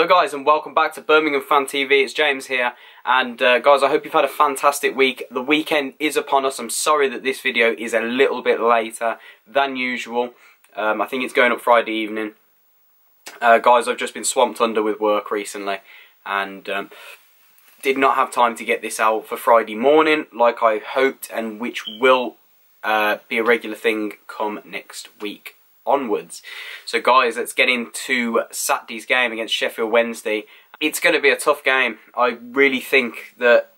Hello guys and welcome back to Birmingham Fan TV, it's James here, and guys, I hope you've had a fantastic week. The weekend is upon us. I'm sorry that this video is a little bit later than usual. I think it's going up Friday evening. Guys, I've just been swamped under with work recently and did not have time to get this out for Friday morning like I hoped, and which will be a regular thing come next week onwards. So guys, let's get into Saturday's game against Sheffield Wednesday. It's going to be a tough game. I really think that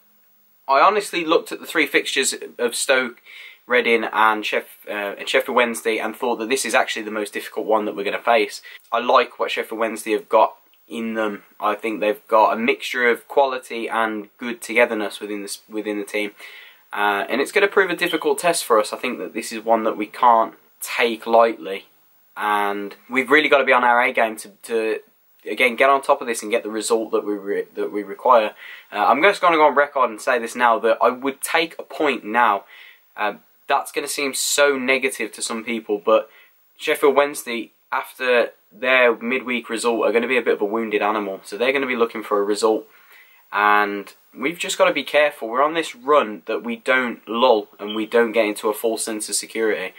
I honestly looked at the three fixtures of Stoke, Reading and Sheffield Wednesday and thought that this is actually the most difficult one that we're going to face. I like what Sheffield Wednesday have got in them. I think they've got a mixture of quality and good togetherness within the team, and it's going to prove a difficult test for us. I think that this is one that we can't take lightly, and we've really got to be on our A game to again get on top of this and get the result that we require. I'm just going to go on record and say this now, that I would take a point now. That's going to seem so negative to some people, but Sheffield Wednesday, after their midweek result, are going to be a bit of a wounded animal, so they're going to be looking for a result, and we've just got to be careful. We're on this run that we don't lull and we don't get into a false sense of security.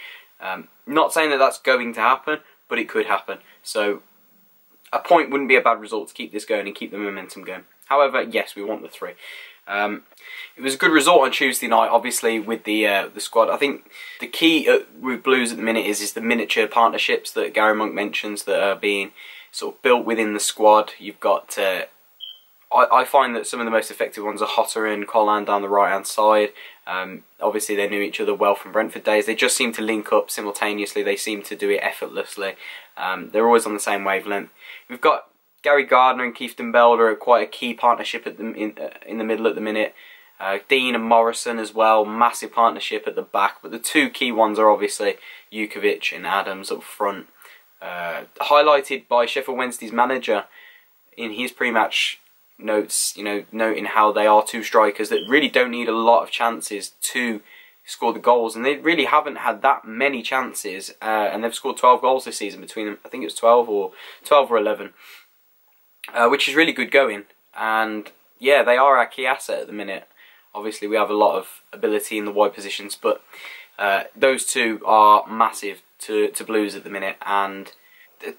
Not saying that that's going to happen, but it could happen. So a point wouldn't be a bad result to keep this going and keep the momentum going. However, yes, we want the 3. It was a good result on Tuesday night, obviously, with the squad. I think the key with Blues at the minute is the miniature partnerships that Gary Monk mentions that are being sort of built within the squad. You've got I find that some of the most effective ones are Hotter and Collan down the right hand side. Obviously they knew each other well from Brentford days. They just seem to link up simultaneously. They seem to do it effortlessly. They're always on the same wavelength. We've got Gary Gardner and Keith Belder are quite a key partnership at in the middle at the minute. Dean and Morrison as well, massive partnership at the back. But the two key ones are obviously Jutkiewicz and Adams up front. Highlighted by Sheffield Wednesday's manager in his pre-match notes, noting how they are two strikers that really don't need a lot of chances to score the goals, and they really haven't had that many chances, and they've scored 12 goals this season between them. I think it was 12 or 11, which is really good going. And yeah, they are our key asset at the minute. Obviously we have a lot of ability in the wide positions, but those two are massive to Blues at the minute. And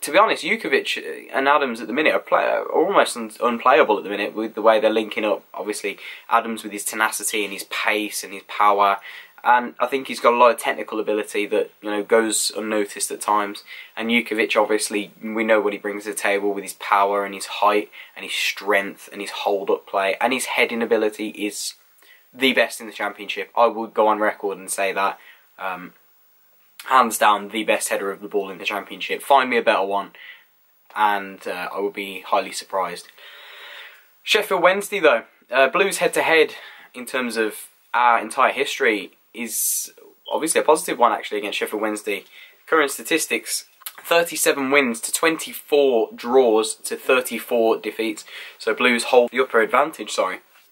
to be honest, Jutkiewicz and Adams at the minute are almost unplayable at the minute with the way they're linking up. Obviously, Adams with his tenacity and his pace and his power, and I think he's got a lot of technical ability that goes unnoticed at times. And Jutkiewicz, obviously, we know what he brings to the table with his power and his height and his strength and his hold-up play, and his heading ability is the best in the Championship. I would go on record and say that. Hands down, the best header of the ball in the Championship. Find me a better one, and I would be highly surprised. Sheffield Wednesday, though, Blues head-to-head in terms of our entire history is obviously a positive one, actually, against Sheffield Wednesday. Current statistics: 37 wins to 24 draws to 34 defeats. So Blues hold the upper advantage,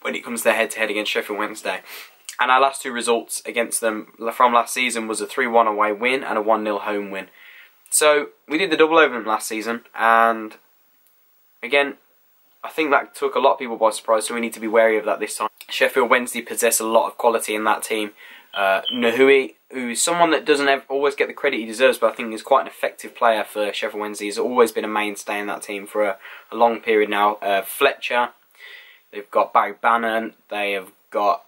when it comes to head-to-head against Sheffield Wednesday. And our last two results against them from last season was a 3-1 away win and a 1-0 home win. So we did the double over them last season, and again, I think that took a lot of people by surprise, so we need to be wary of that this time. Sheffield Wednesday possess a lot of quality in that team. Nahui, who is someone that doesn't always get the credit he deserves, but I think is quite an effective player for Sheffield Wednesday. He's always been a mainstay in that team for a long period now. Fletcher, they've got Barry Bannon, they have got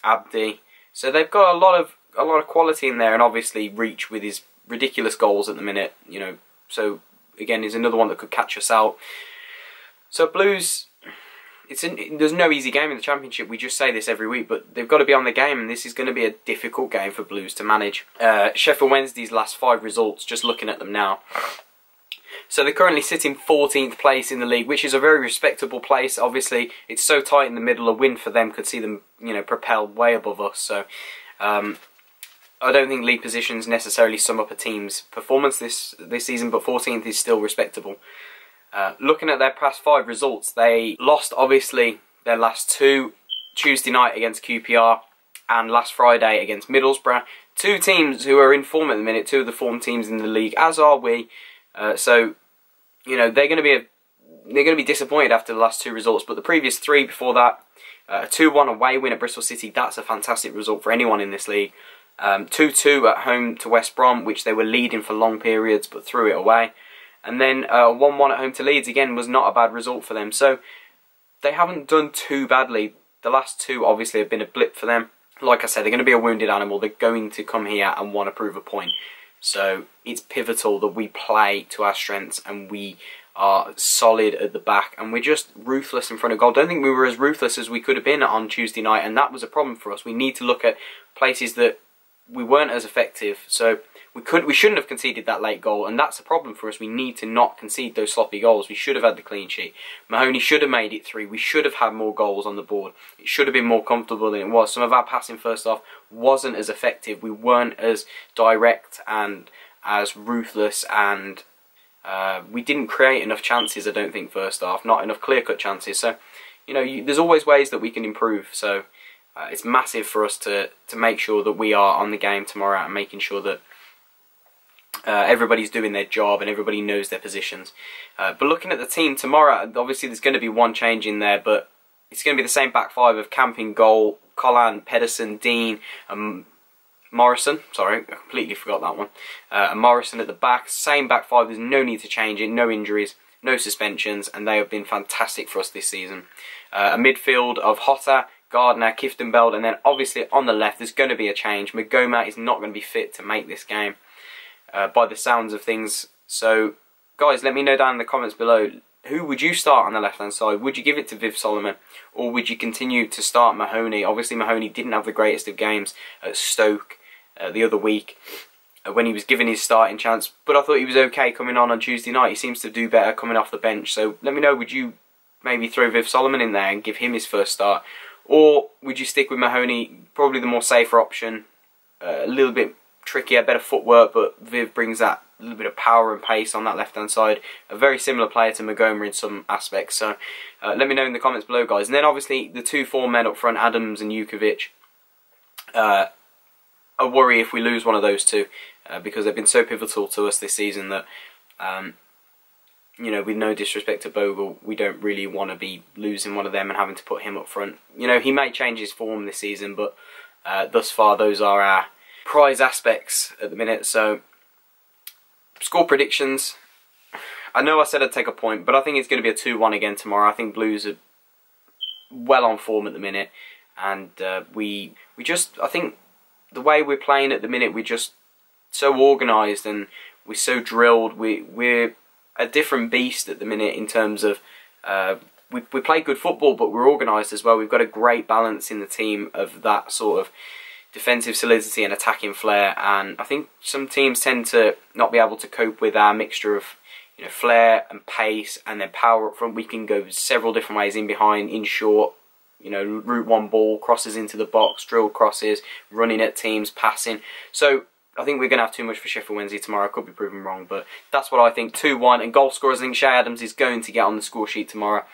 Abdi, so they've got a lot of quality in there, and obviously Reach with his ridiculous goals at the minute, so again is another one that could catch us out. So Blues, there's no easy game in the Championship. We just say this every week, but they've got to be on the game, and this is going to be a difficult game for Blues to manage. Sheffield Wednesday's last 5 results, just looking at them now. So they're currently sitting 14th place in the league, which is a very respectable place. Obviously, it's so tight in the middle, a win for them could see them, propelled way above us. So I don't think league positions necessarily sum up a team's performance this season, but 14th is still respectable. Looking at their past 5 results, they lost, obviously, their last 2, Tuesday night against QPR and last Friday against Middlesbrough. 2 teams who are in form at the minute, 2 of the form teams in the league, as are we. So, they're going to be they're going to be disappointed after the last 2 results. But the previous 3 before that, a 2-1 away win at Bristol City, that's a fantastic result for anyone in this league. 2-2 at home to West Brom, which they were leading for long periods but threw it away. And then 1-1 at home to Leeds, again, was not a bad result for them. So they haven't done too badly. The last 2 obviously have been a blip for them. Like I said, they're going to be a wounded animal. They're going to come here and want to prove a point. So it's pivotal that we play to our strengths and we are solid at the back and we're just ruthless in front of goal. I don't think we were as ruthless as we could have been on Tuesday night, and that was a problem for us. We need to look at places that we weren't as effective. So we shouldn't have conceded that late goal, and that's a problem for us. We need to not concede those sloppy goals. We should have had the clean sheet. Mahoney should have made it 3. We should have had more goals on the board. It should have been more comfortable than it was. Some of our passing first half wasn't as effective. We weren't as direct and as ruthless, and we didn't create enough chances, I don't think, first half. Not enough clear-cut chances. So, you know, there's always ways that we can improve. So it's massive for us to make sure that we are on the game tomorrow and making sure that everybody's doing their job and everybody knows their positions. But looking at the team tomorrow, obviously there's going to be one change in there, but it's going to be the same back 5 of Camp in goal, Collan, Pedersen, Dean, and Morrison. Sorry, I completely forgot that one. And Morrison at the back. Same back 5. There's no need to change it. No injuries, no suspensions, and they have been fantastic for us this season. A midfield of Hotta, Gardner, Kieftenbeld, and then obviously on the left there's going to be a change. Magoma is not going to be fit to make this game by the sounds of things. So guys, let me know down in the comments below, who would you start on the left hand side? Would you give it to Viv Solomon, or would you continue to start Mahoney? Obviously Mahoney didn't have the greatest of games at Stoke the other week when he was given his starting chance, but I thought he was okay coming on Tuesday night. He seems to do better coming off the bench. So let me know, would you maybe throw Viv Solomon in there and give him his first start, or would you stick with Mahoney, probably the more safer option, a little bit trickier, better footwork, but Viv brings that little bit of power and pace on that left hand side. A very similar player to Magoma in some aspects. So let me know in the comments below, guys. And then obviously the 2 form men up front, Adams and Jutkiewicz. A worry if we lose one of those 2 because they've been so pivotal to us this season that you know, with no disrespect to Bogle, we don't really want to be losing one of them and having to put him up front. You know, he may change his form this season, but thus far those are our prize aspects at the minute. So score predictions, I know I said I'd take a point, but I think it's going to be a 2-1 again tomorrow. I think Blues are well on form at the minute, and we just, I think the way we're playing at the minute, we're just so organised and we're so drilled. We're a different beast at the minute in terms of we play good football, but we're organised as well. We've got a great balance in the team of that sort of defensive solidity and attacking flair, and I think some teams tend to not be able to cope with our mixture of, you know, flair and pace and then power up front. We can go several different ways, in behind, in short, you know, route one ball, crosses into the box, drilled crosses, running at teams, passing. So I think we're going to have too much for Sheffield Wednesday tomorrow. I could be proven wrong, but that's what I think. 2-1, and goal scorers, I think Shay Adams is going to get on the score sheet tomorrow.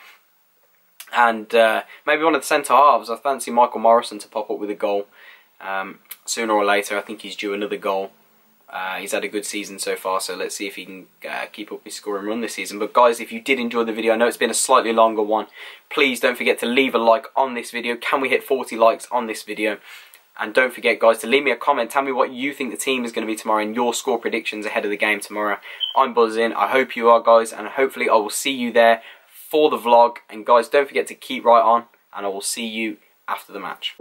And maybe one of the centre halves. I fancy Michael Morrison to pop up with a goal sooner or later. I think he's due another goal. He's had a good season so far, so let's see if he can keep up his scoring run this season. But guys, if you did enjoy the video, I know it's been a slightly longer one, please don't forget to leave a like on this video. Can we hit 40 likes on this video? And don't forget, guys, to leave me a comment. Tell me what you think the team is going to be tomorrow and your score predictions ahead of the game tomorrow. I'm buzzing. I hope you are, guys, and hopefully I will see you there for the vlog. And guys, don't forget to keep right on, and I will see you after the match.